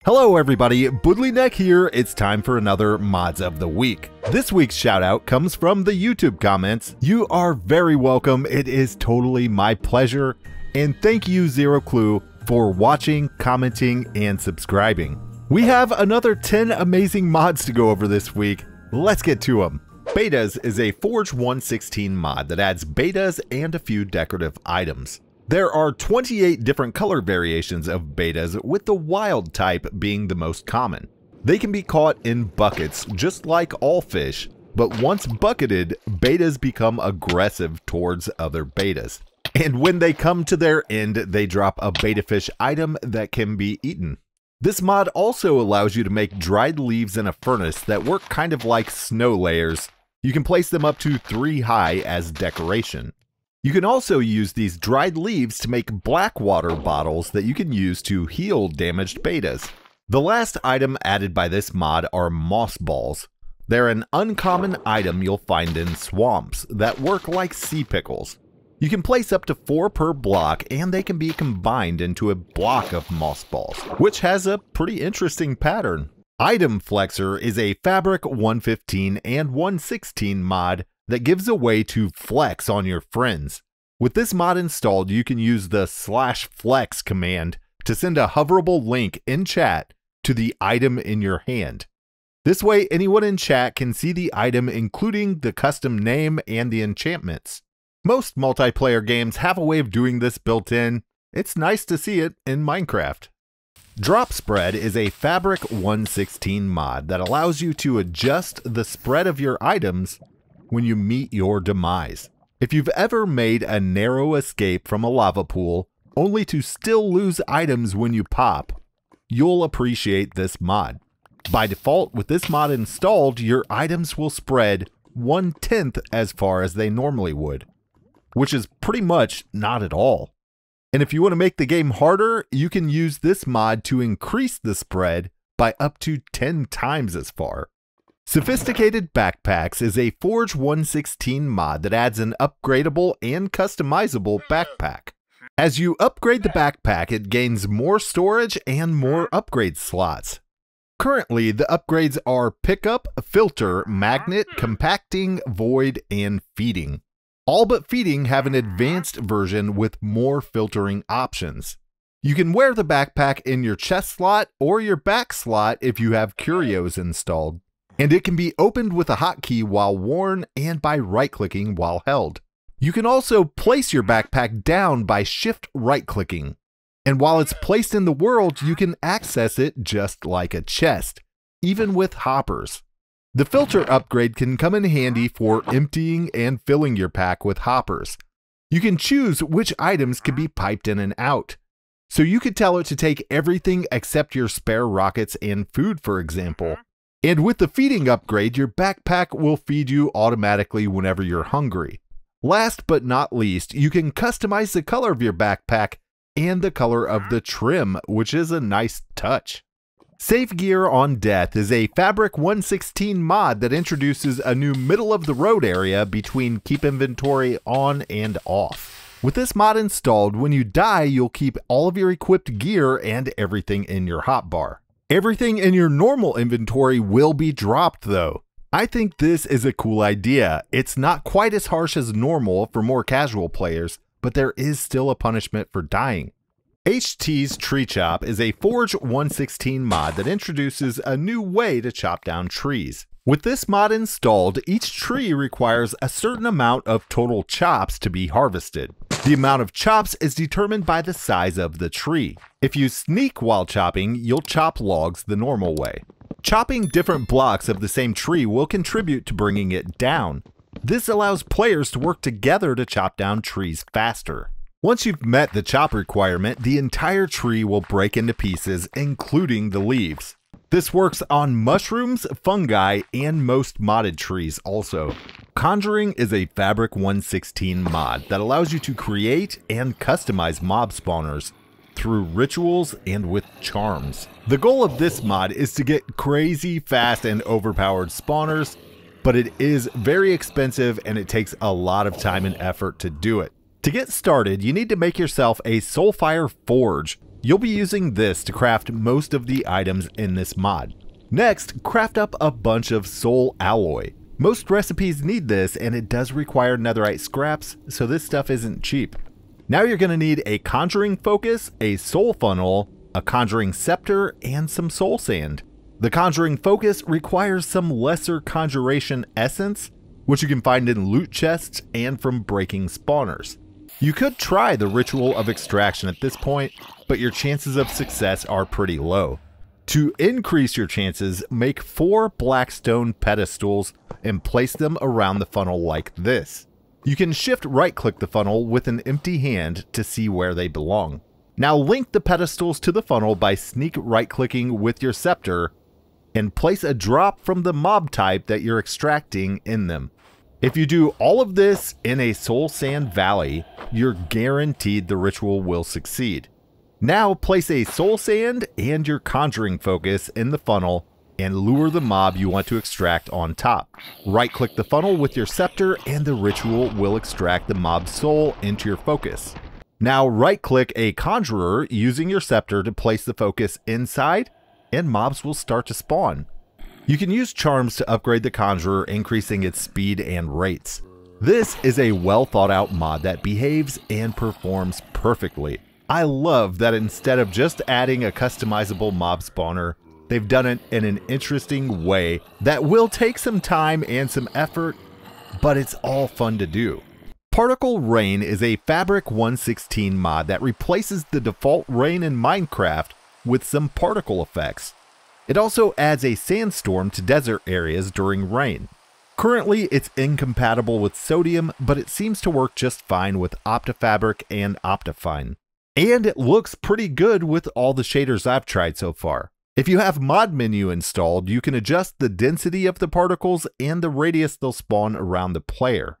Hello everybody, Boodlyneck here. It's time for another Mods of the Week. This week's shout out comes from the YouTube comments. You are very welcome. It is totally my pleasure. And thank you Zero Clue for watching, commenting, and subscribing. We have another 10 amazing mods to go over this week. Let's get to them. Betas is a Forge 116 mod that adds betas and a few decorative items. There are 28 different color variations of betas, with the wild type being the most common. They can be caught in buckets just like all fish, but once bucketed, betas become aggressive towards other betas. And when they come to their end, they drop a beta fish item that can be eaten. This mod also allows you to make dried leaves in a furnace that work kind of like snow layers. You can place them up to 3 high as decoration. You can also use these dried leaves to make black water bottles that you can use to heal damaged betas. The last item added by this mod are moss balls. They're an uncommon item you'll find in swamps that work like sea pickles. You can place up to 4 per block, and they can be combined into a block of moss balls, which has a pretty interesting pattern. Item Flexor is a Fabric 115 and 116 mod that gives a way to flex on your friends. With this mod installed, you can use the /flex command to send a hoverable link in chat to the item in your hand. This way, anyone in chat can see the item, including the custom name and the enchantments. Most multiplayer games have a way of doing this built in. It's nice to see it in Minecraft. Drop Spread is a Fabric 116 mod that allows you to adjust the spread of your items when you meet your demise. If you've ever made a narrow escape from a lava pool only to still lose items when you pop, you'll appreciate this mod. By default, with this mod installed, your items will spread 1/10 as far as they normally would, which is pretty much not at all. And if you want to make the game harder, you can use this mod to increase the spread by up to 10 times as far. Sophisticated Backpacks is a Forge 116 mod that adds an upgradable and customizable backpack. As you upgrade the backpack, it gains more storage and more upgrade slots. Currently, the upgrades are Pickup, Filter, Magnet, Compacting, Void, and Feeding. All but Feeding have an advanced version with more filtering options. You can wear the backpack in your chest slot or your back slot if you have curios installed. And it can be opened with a hotkey while worn and by right-clicking while held. You can also place your backpack down by shift right-clicking. And while it's placed in the world, you can access it just like a chest, even with hoppers. The filter upgrade can come in handy for emptying and filling your pack with hoppers. You can choose which items can be piped in and out. So you could tell it to take everything except your spare rockets and food, for example. And with the feeding upgrade, your backpack will feed you automatically whenever you're hungry. Last but not least, you can customize the color of your backpack and the color of the trim, which is a nice touch. Safe Gear on Death is a Fabric 116 mod that introduces a new middle-of-the-road area between keep inventory on and off. With this mod installed, when you die, you'll keep all of your equipped gear and everything in your hotbar. Everything in your normal inventory will be dropped though. I think this is a cool idea. It's not quite as harsh as normal for more casual players, but there is still a punishment for dying. HT's Tree Chop is a Forge 116 mod that introduces a new way to chop down trees. With this mod installed, each tree requires a certain amount of total chops to be harvested. The amount of chops is determined by the size of the tree. If you sneak while chopping, you'll chop logs the normal way. Chopping different blocks of the same tree will contribute to bringing it down. This allows players to work together to chop down trees faster. Once you've met the chop requirement, the entire tree will break into pieces, including the leaves. This works on mushrooms, fungi, and most modded trees also. Conjuring is a Fabric 116 mod that allows you to create and customize mob spawners through rituals and with charms. The goal of this mod is to get crazy fast and overpowered spawners, but it is very expensive and it takes a lot of time and effort to do it. To get started, you need to make yourself a Soulfire Forge, You'll be using this to craft most of the items in this mod. Next, craft up a bunch of soul alloy. Most recipes need this, and it does require netherite scraps, so this stuff isn't cheap. Now you're going to need a conjuring focus, a soul funnel, a conjuring scepter, and some soul sand. The conjuring focus requires some lesser conjuration essence, which you can find in loot chests and from breaking spawners. You could try the ritual of extraction at this point, but your chances of success are pretty low. To increase your chances, make 4 blackstone pedestals and place them around the funnel like this. You can shift right-click the funnel with an empty hand to see where they belong. Now link the pedestals to the funnel by sneak right-clicking with your scepter and place a drop from the mob type that you're extracting in them. If you do all of this in a soul sand valley, you're guaranteed the ritual will succeed. Now place a soul sand and your conjuring focus in the funnel and lure the mob you want to extract on top. Right click the funnel with your scepter and the ritual will extract the mob's soul into your focus. Now right click a conjurer using your scepter to place the focus inside and mobs will start to spawn. You can use charms to upgrade the conjurer, increasing its speed and rates. This is a well thought out mod that behaves and performs perfectly. I love that instead of just adding a customizable mob spawner, they've done it in an interesting way that will take some time and some effort, but it's all fun to do. Particle Rain is a Fabric 1.16 mod that replaces the default rain in Minecraft with some particle effects. It also adds a sandstorm to desert areas during rain. Currently, it's incompatible with Sodium, but it seems to work just fine with Optifabric and Optifine. And it looks pretty good with all the shaders I've tried so far. If you have Mod Menu installed, you can adjust the density of the particles and the radius they'll spawn around the player.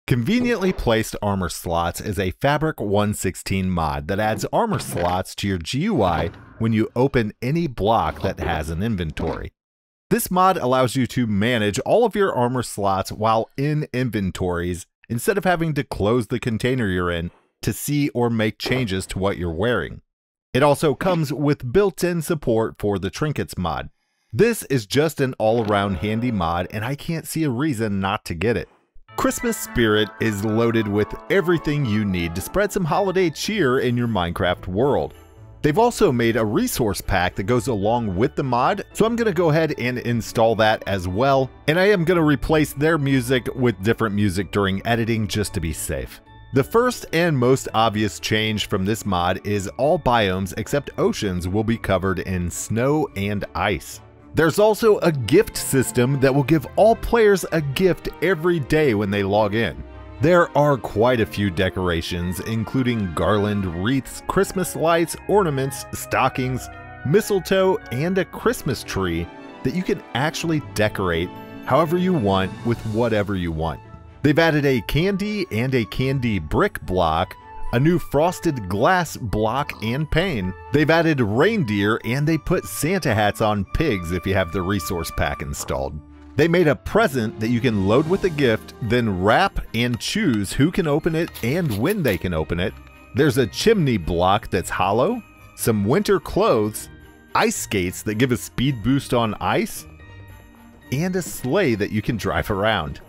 Conveniently Placed Armor Slots is a Fabric 1.16 mod that adds armor slots to your GUI when you open any block that has an inventory. This mod allows you to manage all of your armor slots while in inventories instead of having to close the container you're in to see or make changes to what you're wearing. It also comes with built-in support for the Trinkets mod. This is just an all-around handy mod and I can't see a reason not to get it. Christmas Spirit is loaded with everything you need to spread some holiday cheer in your Minecraft world. They've also made a resource pack that goes along with the mod, so I'm going to go ahead and install that as well, and I am going to replace their music with different music during editing just to be safe. The first and most obvious change from this mod is all biomes except oceans will be covered in snow and ice. There's also a gift system that will give all players a gift every day when they log in. There are quite a few decorations, including garland, wreaths, Christmas lights, ornaments, stockings, mistletoe, and a Christmas tree that you can actually decorate however you want with whatever you want. They've added a candy and a candy brick block, a new frosted glass block and pane. They've added reindeer and they put Santa hats on pigs if you have the resource pack installed. They made a present that you can load with a gift, then wrap and choose who can open it and when they can open it. There's a chimney block that's hollow, some winter clothes, ice skates that give a speed boost on ice, and a sleigh that you can drive around.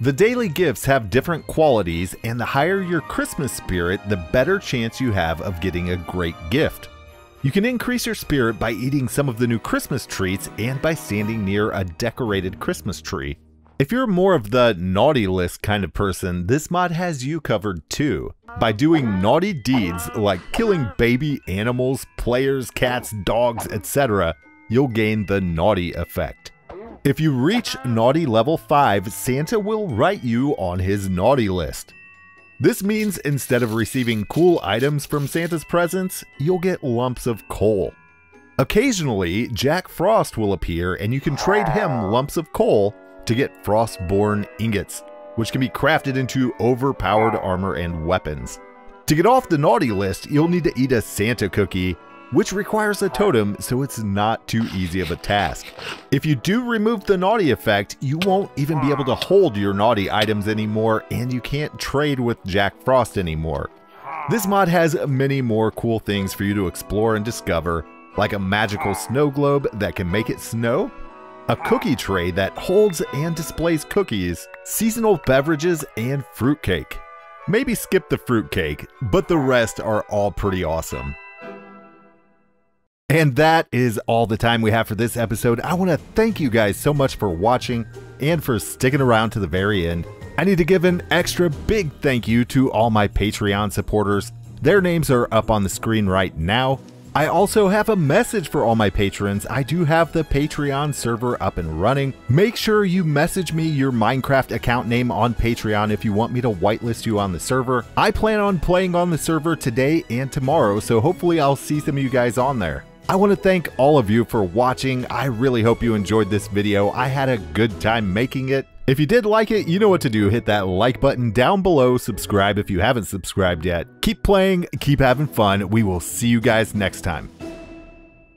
The daily gifts have different qualities, and the higher your Christmas spirit, the better chance you have of getting a great gift. You can increase your spirit by eating some of the new Christmas treats and by standing near a decorated Christmas tree. If you're more of the naughty list kind of person, this mod has you covered too. By doing naughty deeds like killing baby animals, players, cats, dogs, etc., you'll gain the naughty effect. If you reach Naughty level 5, Santa will write you on his naughty list. This means instead of receiving cool items from Santa's presents, you'll get lumps of coal. Occasionally, Jack Frost will appear and you can trade him lumps of coal to get Frostborn ingots, which can be crafted into overpowered armor and weapons. To get off the naughty list, you'll need to eat a Santa cookie, which requires a totem, so it's not too easy of a task. If you do remove the naughty effect, you won't even be able to hold your naughty items anymore, and you can't trade with Jack Frost anymore. This mod has many more cool things for you to explore and discover, like a magical snow globe that can make it snow, a cookie tray that holds and displays cookies, seasonal beverages, and fruitcake. Maybe skip the fruitcake, but the rest are all pretty awesome. And that is all the time we have for this episode. I want to thank you guys so much for watching and for sticking around to the very end. I need to give an extra big thank you to all my Patreon supporters. Their names are up on the screen right now. I also have a message for all my patrons. I do have the Patreon server up and running. Make sure you message me your Minecraft account name on Patreon if you want me to whitelist you on the server. I plan on playing on the server today and tomorrow, so hopefully I'll see some of you guys on there. I want to thank all of you for watching. I really hope you enjoyed this video. I had a good time making it. If you did like it, you know what to do. Hit that like button down below. Subscribe if you haven't subscribed yet. Keep playing, keep having fun. We will see you guys next time.